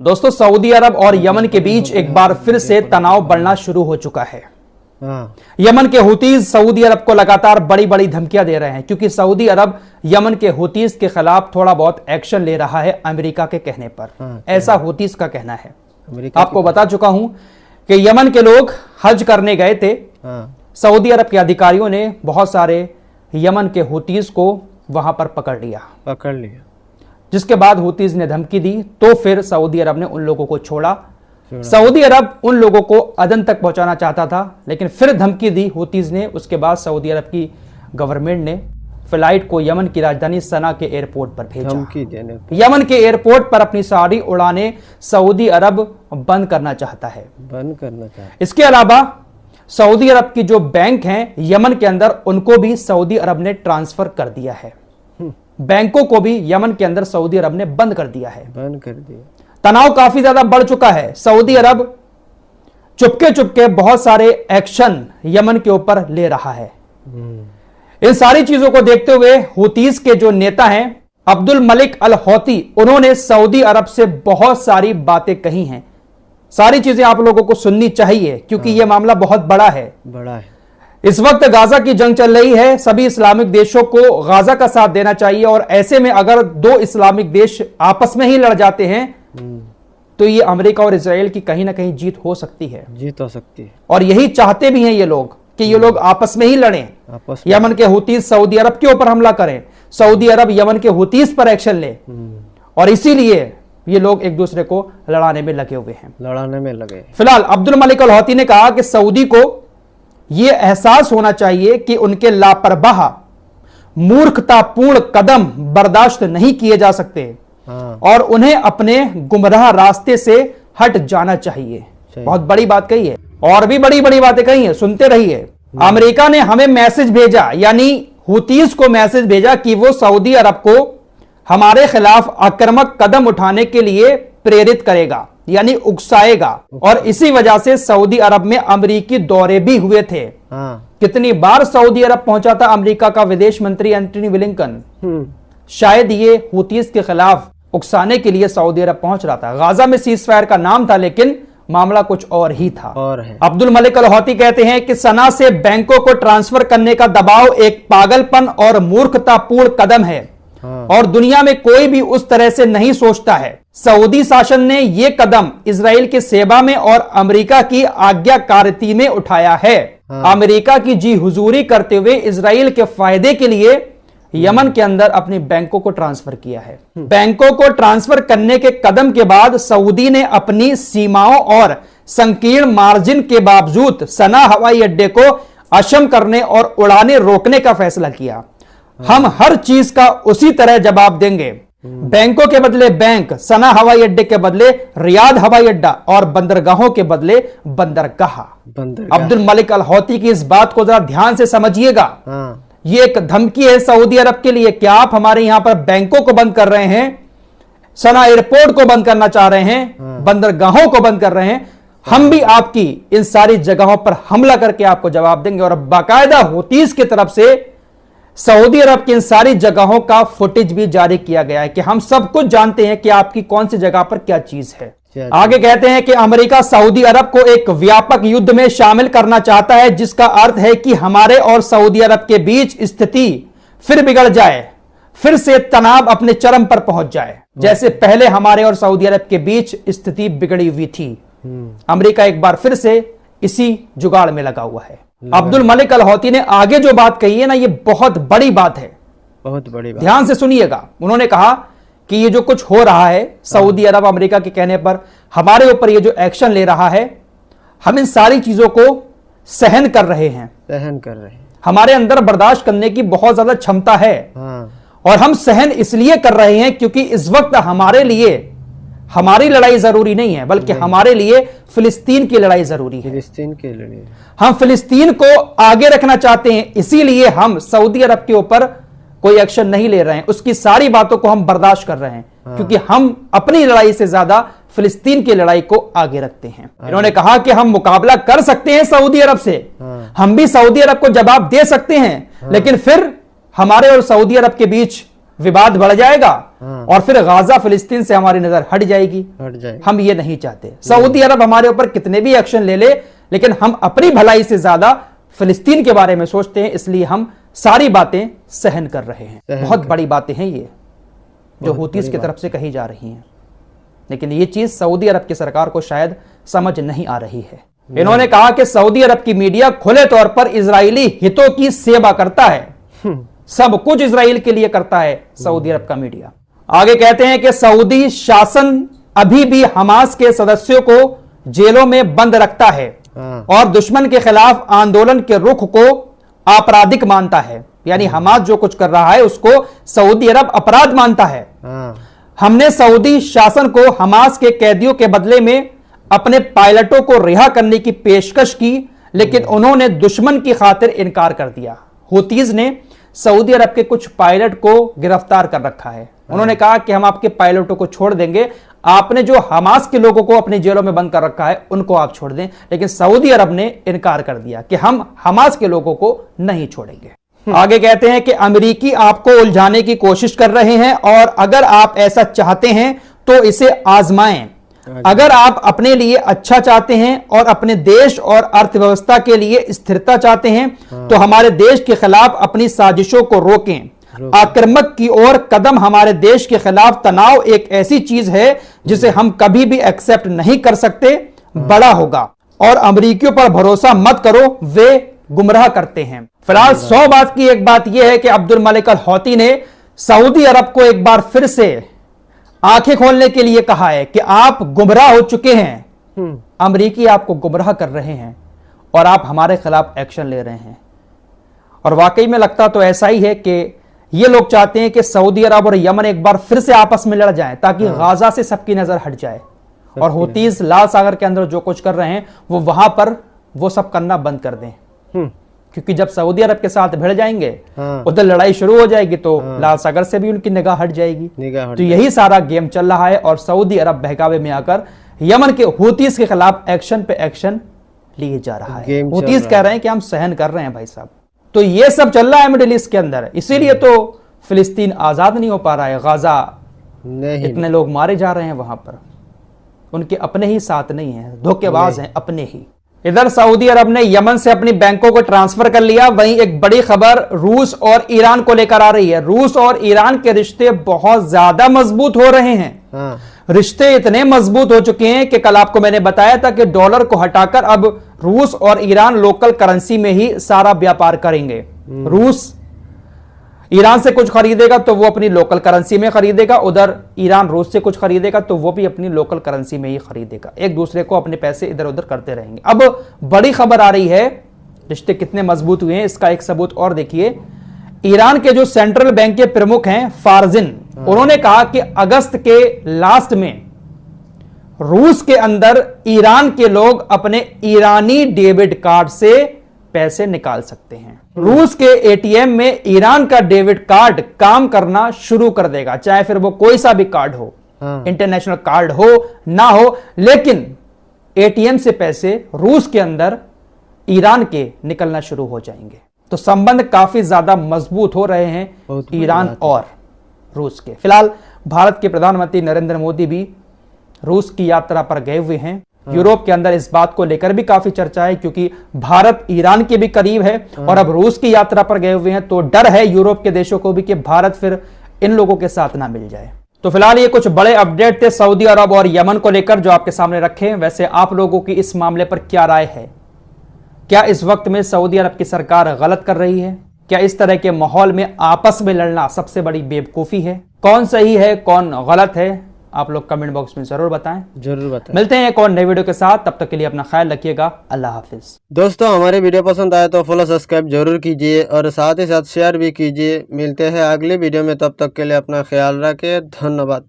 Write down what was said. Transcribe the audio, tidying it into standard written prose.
दोस्तों, सऊदी अरब और यमन के बीच एक बार फिर से तनाव बढ़ना शुरू हो चुका है। यमन के हुतीज सऊदी अरब को लगातार बड़ी बड़ी धमकियां दे रहे हैं क्योंकि सऊदी अरब यमन के हुतीज के खिलाफ थोड़ा बहुत एक्शन ले रहा है अमेरिका के कहने पर। ऐसा हुतीज का कहना है। आपको बता चुका हूं कि यमन के लोग हज करने गए थे। सऊदी अरब के अधिकारियों ने बहुत सारे यमन के हुतीज को वहां पर पकड़ लिया, जिसके बाद हुतीज ने धमकी दी तो फिर सऊदी अरब ने उन लोगों को छोड़ा। सऊदी अरब उन लोगों को अदन तक पहुंचाना चाहता था, लेकिन फिर धमकी दी हुतीज ने। उसके बाद सऊदी अरब की गवर्नमेंट ने फ्लाइट को यमन की राजधानी सना के एयरपोर्ट पर भेजा। यमन के एयरपोर्ट पर अपनी सारी उड़ानें सऊदी अरब बंद करना चाहता है। इसके अलावा सऊदी अरब की जो बैंक हैं यमन के अंदर, उनको भी सऊदी अरब ने ट्रांसफर कर दिया है। बैंकों को भी यमन के अंदर सऊदी अरब ने बंद कर दिया। तनाव काफी ज्यादा बढ़ चुका है। सऊदी अरब चुपके चुपके बहुत सारे एक्शन यमन के ऊपर ले रहा है। इन सारी चीजों को देखते हुए हुतीज के जो नेता हैं अब्दुल मलिक अल हौती, उन्होंने सऊदी अरब से बहुत सारी बातें कही हैं। सारी चीजें आप लोगों को सुननी चाहिए क्योंकि यह मामला बहुत बड़ा है। इस वक्त गाजा की जंग चल रही है। सभी इस्लामिक देशों को गाजा का साथ देना चाहिए और ऐसे में अगर दो इस्लामिक देश आपस में ही लड़ जाते हैं तो ये अमेरिका और इजराइल की कहीं ना कहीं जीत हो सकती है। और यही चाहते भी हैं ये लोग कि ये लोग आपस में ही लड़ें। यमन के हुतीज सऊदी अरब के ऊपर हमला करें, सऊदी अरब यमन के हुतीज पर एक्शन ले, और इसीलिए ये लोग एक दूसरे को लड़ाने में लगे हुए हैं। फिलहाल अब्दुल मलिक अल हौती ने कहा कि सऊदी को यह एहसास होना चाहिए कि उनके लापरवाह मूर्खतापूर्ण कदम बर्दाश्त नहीं किए जा सकते और उन्हें अपने गुमराह रास्ते से हट जाना चाहिए। बहुत बड़ी बात कही है और भी बड़ी बड़ी बातें कही है, सुनते रहिए। अमेरिका ने हमें मैसेज भेजा, यानी हुतीज को मैसेज भेजा कि वो सऊदी अरब को हमारे खिलाफ आक्रामक कदम उठाने के लिए प्रेरित करेगा, यानी उकसाएगा। और इसी वजह से सऊदी अरब में अमेरिकी दौरे भी हुए थे। कितनी बार सऊदी अरब पहुंचा था अमेरिका का विदेश मंत्री एंटनी ब्लिंकन। शायद ये हुतीज के खिलाफ उकसाने के लिए सऊदी अरब पहुंच रहा था। गाजा में सीजफायर का नाम था, लेकिन मामला कुछ और ही था। अब्दुल मलिक अल हौती कहते हैं कि सना से बैंकों को ट्रांसफर करने का दबाव एक पागलपन और मूर्खतापूर्ण कदम है और दुनिया में कोई भी उस तरह से नहीं सोचता है। सऊदी शासन ने यह कदम इजराइल की सेवा में और अमेरिका की आज्ञाकारिता में उठाया है। अमेरिका की जी हुजूरी करते हुए इजराइल के फायदे के लिए यमन के अंदर अपनी बैंकों को ट्रांसफर किया है। बैंकों को ट्रांसफर करने के कदम के बाद सऊदी ने अपनी सीमाओं और संकीर्ण मार्जिन के बावजूद सना हवाई अड्डे को अक्षम करने और उड़ाने रोकने का फैसला किया। हम हर चीज का उसी तरह जवाब देंगे। बैंकों के बदले बैंक, सना हवाई अड्डे के बदले रियाद हवाई अड्डा और बंदरगाहों के बदले बंदरगाह। अब्दुल मलिक अल हौती की इस बात को जरा ध्यान से समझिएगा। ये एक धमकी है सऊदी अरब के लिए कि आप हमारे यहां पर बैंकों को बंद कर रहे हैं, सना एयरपोर्ट को बंद करना चाह रहे हैं, बंदरगाहों को बंद कर रहे हैं। हम भी आपकी इन सारी जगहों पर हमला करके आपको जवाब देंगे। और बाकायदा हुतीज की तरफ से सऊदी अरब की इन सारी जगहों का फुटेज भी जारी किया गया है कि हम सब कुछ जानते हैं कि आपकी कौन सी जगह पर क्या चीज है। आगे कहते हैं कि अमेरिका सऊदी अरब को एक व्यापक युद्ध में शामिल करना चाहता है, जिसका अर्थ है कि हमारे और सऊदी अरब के बीच स्थिति फिर बिगड़ जाए, फिर से तनाव अपने चरम पर पहुंच जाए, जैसे पहले हमारे और सऊदी अरब के बीच स्थिति बिगड़ी हुई थी। अमेरिका एक बार फिर से इसी जुगाड़ में लगा हुआ है। अब्दुल मलिक अल हौती ने आगे जो बात कही है ना, ये बहुत बड़ी बात है। ध्यान से सुनिएगा। उन्होंने कहा कि ये जो कुछ हो रहा है, सऊदी अरब अमेरिका के कहने पर हमारे ऊपर ये जो एक्शन ले रहा है, हम इन सारी चीजों को सहन कर रहे हैं। हमारे अंदर बर्दाश्त करने की बहुत ज्यादा क्षमता है और हम सहन इसलिए कर रहे हैं क्योंकि इस वक्त हमारे लिए हमारी लड़ाई जरूरी नहीं है, बल्कि हमारे लिए फिलिस्तीन की लड़ाई जरूरी है। हम फिलिस्तीन को आगे रखना चाहते हैं, इसीलिए हम सऊदी अरब के ऊपर कोई एक्शन नहीं ले रहे हैं। उसकी सारी बातों को हम बर्दाश्त कर रहे हैं क्योंकि हम अपनी लड़ाई से ज्यादा फिलिस्तीन की लड़ाई को आगे रखते हैं। इन्होंने कहा कि हम मुकाबला कर सकते हैं सऊदी अरब से, हम भी सऊदी अरब को जवाब दे सकते हैं, लेकिन फिर हमारे और सऊदी अरब के बीच विवाद बढ़ जाएगा और फिर गाजा फिलिस्तीन से हमारी नजर हट जाएगी। हम ये नहीं चाहते। सऊदी अरब हमारे ऊपर कितने भी एक्शन ले ले, लेकिन हम अपनी भलाई से ज्यादा फिलिस्तीन के बारे में सोचते हैं, इसलिए हम सारी बातें सहन कर रहे हैं। बहुत बड़ी बातें हैं ये जो हूतीस की तरफ से कही जा रही हैं, लेकिन ये चीज सऊदी अरब की सरकार को शायद समझ नहीं आ रही है। इन्होंने कहा कि सऊदी अरब की मीडिया खुले तौर पर इजरायली हितों की सेवा करता है, सब कुछ इजराइल के लिए करता है सऊदी अरब का मीडिया। आगे कहते हैं कि सऊदी शासन अभी भी हमास के सदस्यों को जेलों में बंद रखता है और दुश्मन के खिलाफ आंदोलन के रुख को आपराधिक मानता है। यानी हमास जो कुछ कर रहा है उसको सऊदी अरब अपराध मानता है। हमने सऊदी शासन को हमास के कैदियों के बदले में अपने पायलटों को रिहा करने की पेशकश की, लेकिन उन्होंने दुश्मन की खातिर इनकार कर दिया। हूतीज ने सऊदी अरब के कुछ पायलट को गिरफ्तार कर रखा है। उन्होंने कहा कि हम आपके पायलटों को छोड़ देंगे, आपने जो हमास के लोगों को अपनी जेलों में बंद कर रखा है उनको आप छोड़ दें। लेकिन सऊदी अरब ने इनकार कर दिया कि हम हमास के लोगों को नहीं छोड़ेंगे। आगे कहते हैं कि अमेरिकी आपको उलझाने की कोशिश कर रहे हैं और अगर आप ऐसा चाहते हैं तो इसे आजमाएं। अगर आप अपने लिए अच्छा चाहते हैं और अपने देश और अर्थव्यवस्था के लिए स्थिरता चाहते हैं तो हमारे देश के खिलाफ अपनी साजिशों को रोकें। आक्रामक की ओर कदम हमारे देश के खिलाफ तनाव एक ऐसी चीज है जिसे हम कभी भी एक्सेप्ट नहीं कर सकते, बड़ा होगा और अमेरिकियों पर भरोसा मत करो, वे गुमराह करते हैं। फिलहाल 100 बात की एक बात यह है कि अब्दुल मलिक अल हौती ने सऊदी अरब को एक बार फिर से आंखें खोलने के लिए कहा है कि आप गुमराह हो चुके हैं, अमेरिकी आपको गुमराह कर रहे हैं और आप हमारे खिलाफ एक्शन ले रहे हैं। और वाकई में लगता तो ऐसा ही है कि ये लोग चाहते हैं कि सऊदी अरब और यमन एक बार फिर से आपस में लड़ जाएं ताकि गाजा से सबकी नजर हट जाए और हूतीज लाल सागर के अंदर जो कुछ कर रहे हैं वो वहां पर वो सब करना बंद कर दें, क्योंकि जब सऊदी अरब के साथ भिड़ जाएंगे उधर लड़ाई शुरू हो जाएगी तो लाल सागर से भी उनकी निगाह हट जाएगी। तो यही सारा गेम चल रहा है और सऊदी अरब बहकावे में आकर यमन के हूतीस के खिलाफ एक्शन पे एक्शन लिए जा रहा है। हूतीस कह रहे हैं कि हम सहन कर रहे हैं भाई साहब। तो ये सब चल रहा है मिडिल ईस्ट के अंदर, इसीलिए तो फिलिस्तीन आजाद नहीं हो पा रहा है। गाजा इतने लोग मारे जा रहे हैं, वहां पर उनके अपने ही साथ नहीं है, धोखेबाज हैं अपने ही। इधर सऊदी अरब ने यमन से अपनी बैंकों को ट्रांसफर कर लिया। वहीं एक बड़ी खबर रूस और ईरान को लेकर आ रही है। रूस और ईरान के रिश्ते बहुत ज्यादा मजबूत हो रहे हैं। रिश्ते इतने मजबूत हो चुके हैं कि कल आपको मैंने बताया था कि डॉलर को हटाकर अब रूस और ईरान लोकल करेंसी में ही सारा व्यापार करेंगे। रूस ईरान से कुछ खरीदेगा तो वो अपनी लोकल करेंसी में खरीदेगा, उधर ईरान रूस से कुछ खरीदेगा तो वो भी अपनी लोकल करेंसी में ही खरीदेगा। एक दूसरे को अपने पैसे इधर उधर करते रहेंगे। अब बड़ी खबर आ रही है, रिश्ते कितने मजबूत हुए हैं इसका एक सबूत और देखिए। ईरान के जो सेंट्रल बैंक के प्रमुख हैं फारजिन, उन्होंने कहा कि अगस्त के लास्ट में रूस के अंदर ईरान के लोग अपने ईरानी डेबिट कार्ड से पैसे निकाल सकते हैं। रूस के एटीएम में ईरान का डेबिट कार्ड काम करना शुरू कर देगा, चाहे फिर वो कोई सा भी कार्ड हो, इंटरनेशनल कार्ड हो ना हो, लेकिन एटीएम से पैसे रूस के अंदर ईरान के निकलना शुरू हो जाएंगे। तो संबंध काफी ज्यादा मजबूत हो रहे हैं ईरान और रूस के। फिलहाल भारत के प्रधानमंत्री नरेंद्र मोदी भी रूस की यात्रा पर गए हुए हैं। यूरोप के अंदर इस बात को लेकर भी काफी चर्चा है, क्योंकि भारत ईरान के भी करीब है और अब रूस की यात्रा पर गए हुए हैं, तो डर है यूरोप के देशों को भी कि भारत फिर इन लोगों के साथ ना मिल जाए। तो फिलहाल ये कुछ बड़े अपडेट थे सऊदी अरब और यमन को लेकर जो आपके सामने रखे। वैसे आप लोगों की इस मामले पर क्या राय है? क्या इस वक्त में सऊदी अरब की सरकार गलत कर रही है? क्या इस तरह के माहौल में आपस में लड़ना सबसे बड़ी बेवकूफी है? कौन सही है, कौन गलत है? आप लोग कमेंट बॉक्स में जरूर बताएं। मिलते हैं एक और नई वीडियो के साथ, तब तक के लिए अपना ख्याल रखिएगा। अल्लाह हाफिज। दोस्तों, हमारी वीडियो पसंद आए तो फॉलो सब्सक्राइब जरूर कीजिए और साथ ही साथ शेयर भी कीजिए। मिलते हैं अगली वीडियो में, तब तक के लिए अपना ख्याल रखें। धन्यवाद।